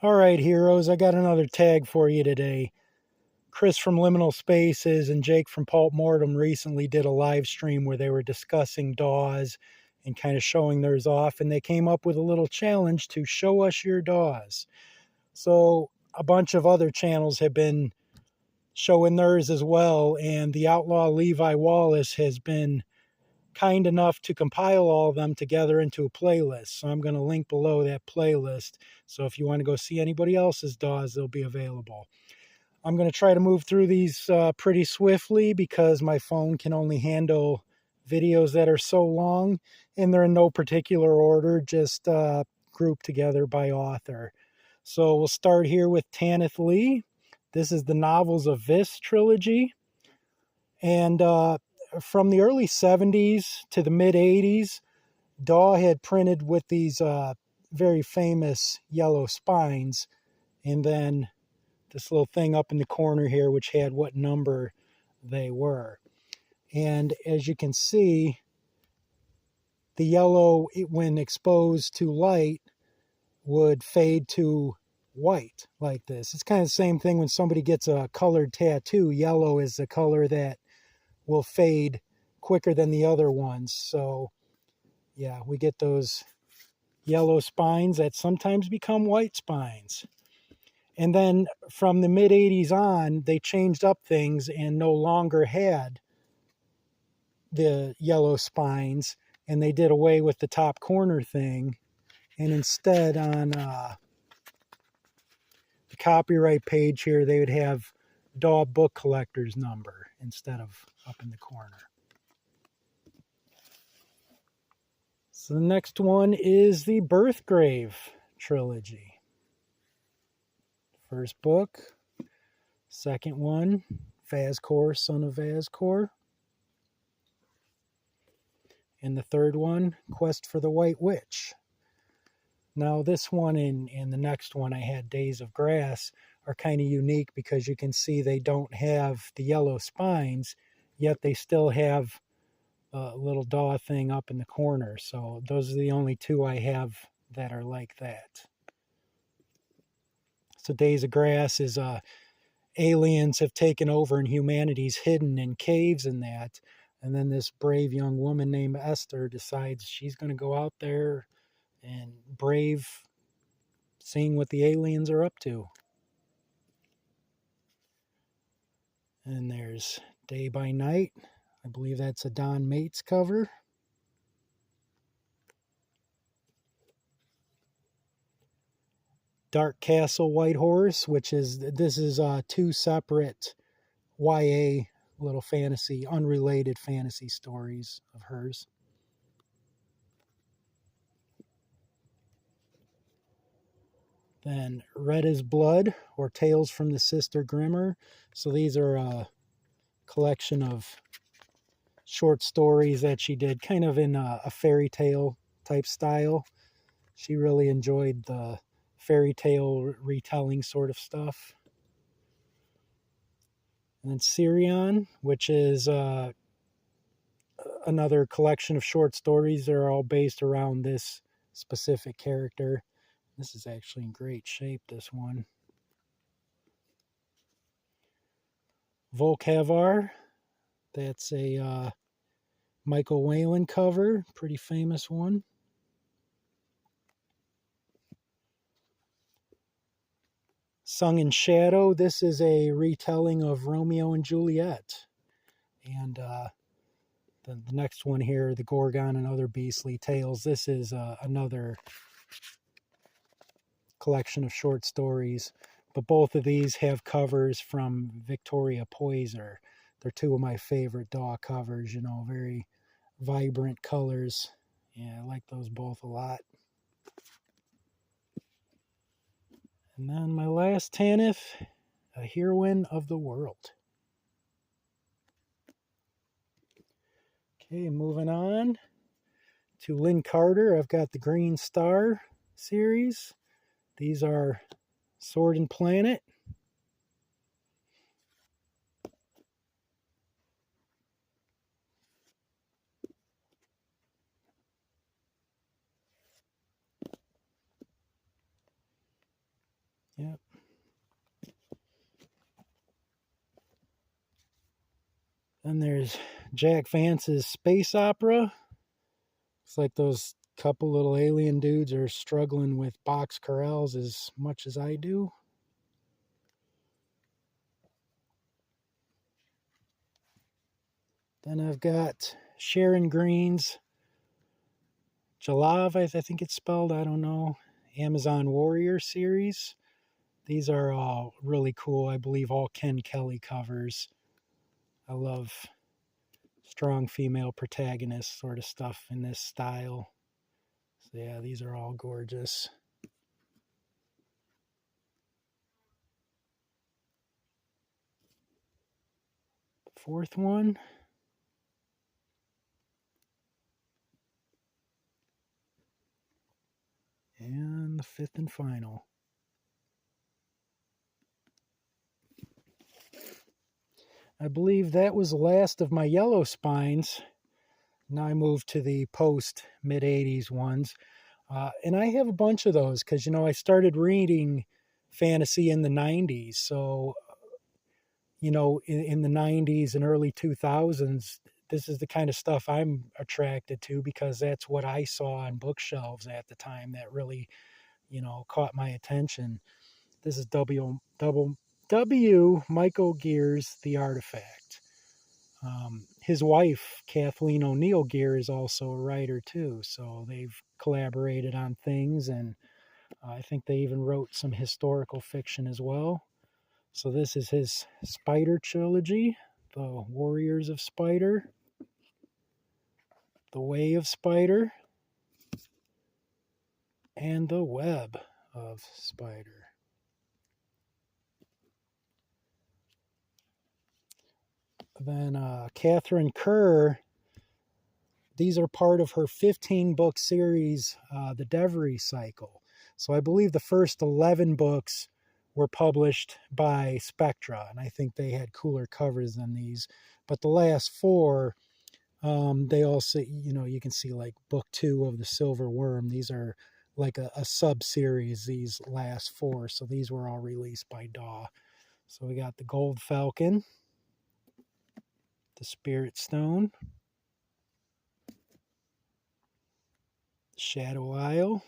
All right, heroes, I got another tag for you today. Chris from Liminal Spaces and Jake from Pulp Mortem recently did a live stream where they were discussing DAWs and kind of showing theirs off, and they came up with a little challenge to show us your DAWs. So a bunch of other channels have been showing theirs as well, and the outlaw Levi Wallace has been kind enough to compile all of them together into a playlist. So I'm going to link below that playlist. So if you want to go see anybody else's DAWs, they'll be available. I'm going to try to move through these pretty swiftly because my phone can only handle videos that are so long, and they're in no particular order, just grouped together by author. So we'll start here with Tanith Lee. This is the Novels of Vis trilogy. And from the early 70s to the mid 80s, DAW had printed with these very famous yellow spines, and then this little thing up in the corner here which had what number they were. And as you can see, the yellow, when exposed to light, would fade to white like this. It's kind of the same thing when somebody gets a colored tattoo. Yellow is the color that will fade quicker than the other ones. So yeah, we get those yellow spines that sometimes become white spines. And then from the mid 80s on, they changed up things and no longer had the yellow spines, and they did away with the top corner thing. And instead on the copyright page here, they would have DAW book collector's number instead of up in the corner. So the next one is the Birthgrave trilogy. First book. Second one, Vazcor, Son of Vazcor. And the third one, Quest for the White Witch. Now this one and the next one, I had Days of Grass, are kind of unique because you can see they don't have the yellow spines, yet they still have a little DAW thing up in the corner. So those are the only two I have that are like that. So Days of Grass is aliens have taken over and humanity's hidden in caves and that. And then this brave young woman named Esther decides she's going to go out there and brave seeing what the aliens are up to. And there's Day by Night. I believe that's a Don Mates cover. Dark Castle White Horse, this is two separate YA little fantasy, unrelated fantasy stories of hers. Then Red is Blood, or Tales from the Sister Grimmer. So these are a collection of short stories that she did kind of in a fairy tale type style. She really enjoyed the fairy tale retelling sort of stuff. And then Sirion, which is another collection of short stories. They're all based around this specific character. This is actually in great shape, this one. Volcavar, that's a Michael Whalen cover, pretty famous one. Sung in Shadow, this is a retelling of Romeo and Juliet. And the next one here, The Gorgon and Other Beastly Tales, this is another collection of short stories. But both of these have covers from Victoria Poyser. They're two of my favorite DAW covers, you know, very vibrant colors. Yeah, I like those both a lot. And then my last Tanith, A Heroine of the World. Okay, moving on to Lynn Carter. I've got the Green Star series. These are Sword and Planet. Then there's Jack Vance's space opera. It's like those couple little alien dudes are struggling with box corrals as much as I do. Then I've got Sharon Green's Jalav, I think it's spelled, I don't know, Amazon Warrior series. These are all really cool. I believe all Ken Kelly covers. I love strong female protagonist sort of stuff in this style. So yeah, these are all gorgeous. Fourth one. And the fifth and final. I believe that was the last of my yellow spines. Now I moved to the post mid-80s ones. And I have a bunch of those because, you know, I started reading fantasy in the 90s. So, you know, in the 90s and early 2000s, this is the kind of stuff I'm attracted to because that's what I saw on bookshelves at the time that really, you know, caught my attention. This is W. Michael Gear's The Artifact. His wife, Kathleen O'Neill Gear, is also a writer too, so they've collaborated on things, and I think they even wrote some historical fiction as well. So this is his Spider trilogy, The Warriors of Spider, The Way of Spider, and The Web of Spider. Then Catherine Kerr, these are part of her 15-book series, the Devery Cycle. So I believe the first 11 books were published by Spectra, and I think they had cooler covers than these. But the last 4, they also, you know, you can see like book 2 of The Silver Worm. These are like a sub-series, these last 4. So these were all released by DAW. So we got the Gold Falcon, the Spirit Stone, Shadow Isle,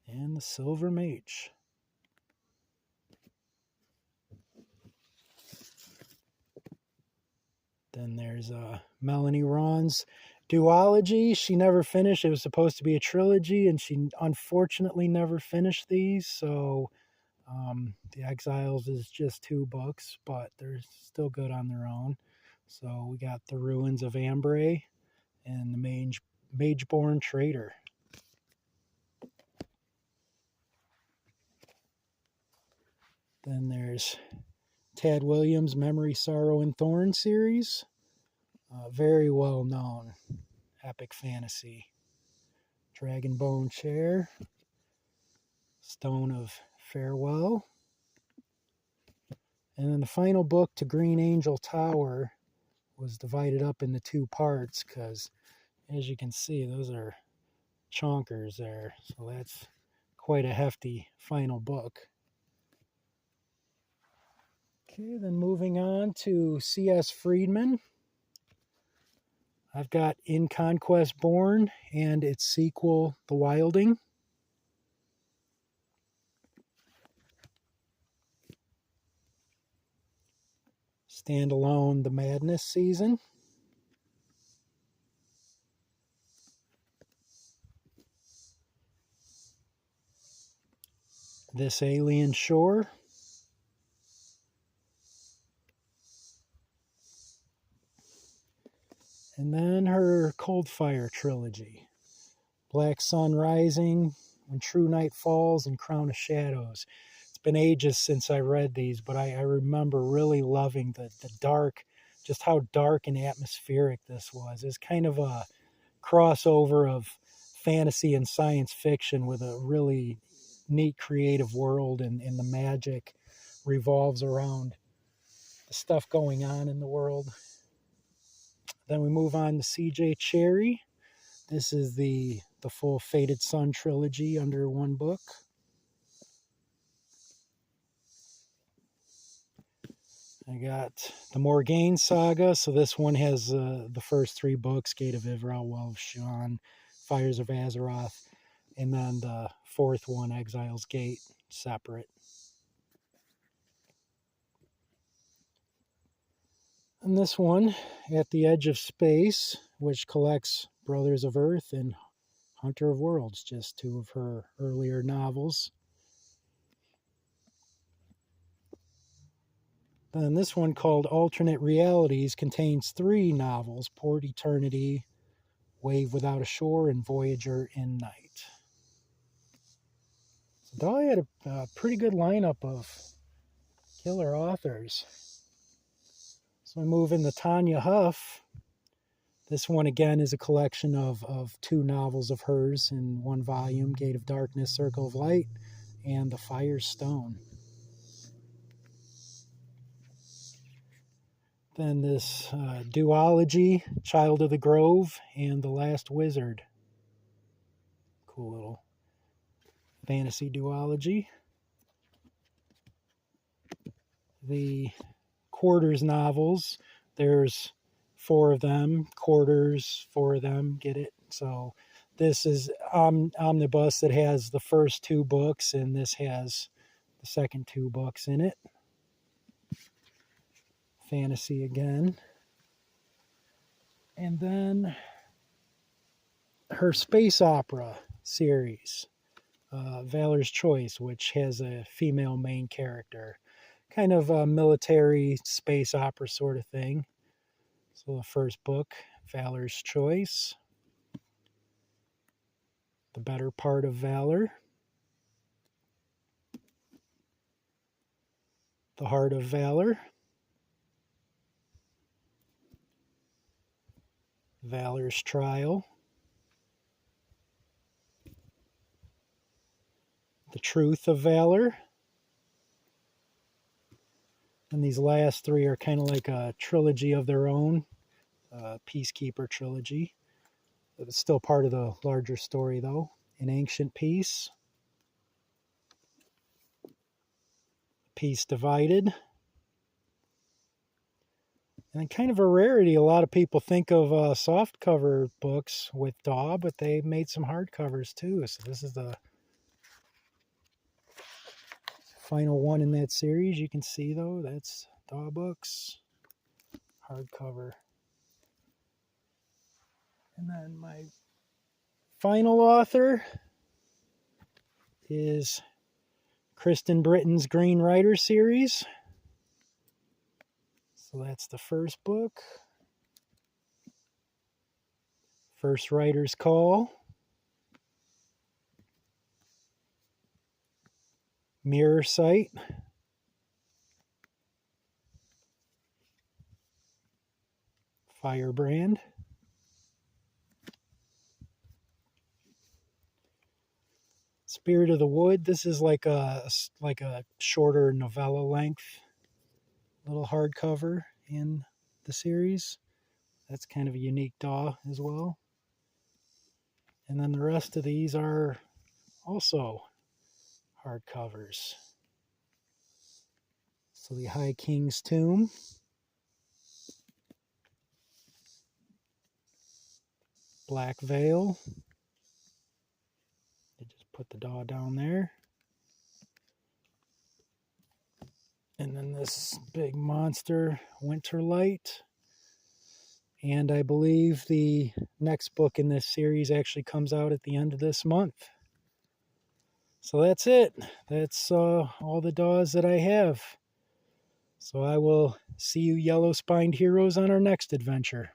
and the Silver Mage. Then there's Melanie Ron's duology. She never finished. It was supposed to be a trilogy, and she unfortunately never finished these. So The Exiles is just 2 books, but they're still good on their own. So we got The Ruins of Ambray and the Mageborn Traitor. Then there's Tad Williams' Memory, Sorrow, and Thorn series. Very well known epic fantasy. Dragonbone Chair, Stone of Farewell. And then the final book, To Green Angel Tower, was divided up into 2 parts because, as you can see, those are chonkers there. So that's quite a hefty final book. Okay, then moving on to C.S. Friedman. I've got In Conquest Born and its sequel, The Wilding. Standalone, The Madness Season. This Alien Shore. And then her Cold Fire trilogy. Black Sun Rising, When True Night Falls, and Crown of Shadows. It's been ages since I read these, but I remember really loving the dark, just how dark and atmospheric this was. It's kind of a crossover of fantasy and science fiction with a really neat creative world, and the magic revolves around the stuff going on in the world. Then we move on to C.J. Cherry. This is the full Fated Sun trilogy under 1 book. I got the Morgaine saga. So this one has the first 3 books: Gate of Ivral, Well of Shan, Fires of Azeroth, and then the 4th one, Exile's Gate, separate. And this one, At the Edge of Space, which collects Brothers of Earth and Hunter of Worlds, just 2 of her earlier novels. Then this one, called Alternate Realities, contains 3 novels: Port Eternity, Wave Without a Shore, and Voyager in Night. So DAW had a pretty good lineup of killer authors. So we move into Tanya Huff. This one, again, is a collection of 2 novels of hers in 1 volume: Gate of Darkness, Circle of Light, and The Fire's Stone. Then this duology, Child of the Grove and The Last Wizard. Cool little fantasy duology. The Quarters novels, there's 4 of them. Quarters, 4 of them, get it? So this is omnibus that has the first 2 books, and this has the second 2 books in it. Fantasy again. And then her space opera series, Valor's Choice, which has a female main character. Kind of a military space opera sort of thing. So the first book, Valor's Choice. The Better Part of Valor. The Heart of Valor. Valor's Trial. The Truth of Valor. And these last 3 are kind of like a trilogy of their own, Peacekeeper trilogy. It's still part of the larger story, though. An Ancient Peace. Peace Divided. And kind of a rarity. A lot of people think of softcover books with DAW, but they made some hardcovers too. So this is the final one in that series. You can see, though, that's DAW books, hardcover. And then my final author is Kristen Britain's Green Rider series. So that's the first book. First Writer's Call. Mirror Sight. Firebrand. Spirit of the Wood. This is like a shorter novella length little hardcover in the series. That's kind of a unique DAW as well. And then the rest of these are also hardcovers. So the High King's Tomb. Black Veil. They just put the DAW down there. And then this big monster, Winterlight. And I believe the next book in this series actually comes out at the end of this month. So that's it. That's all the DAWs that I have. So I will see you yellow-spined heroes on our next adventure.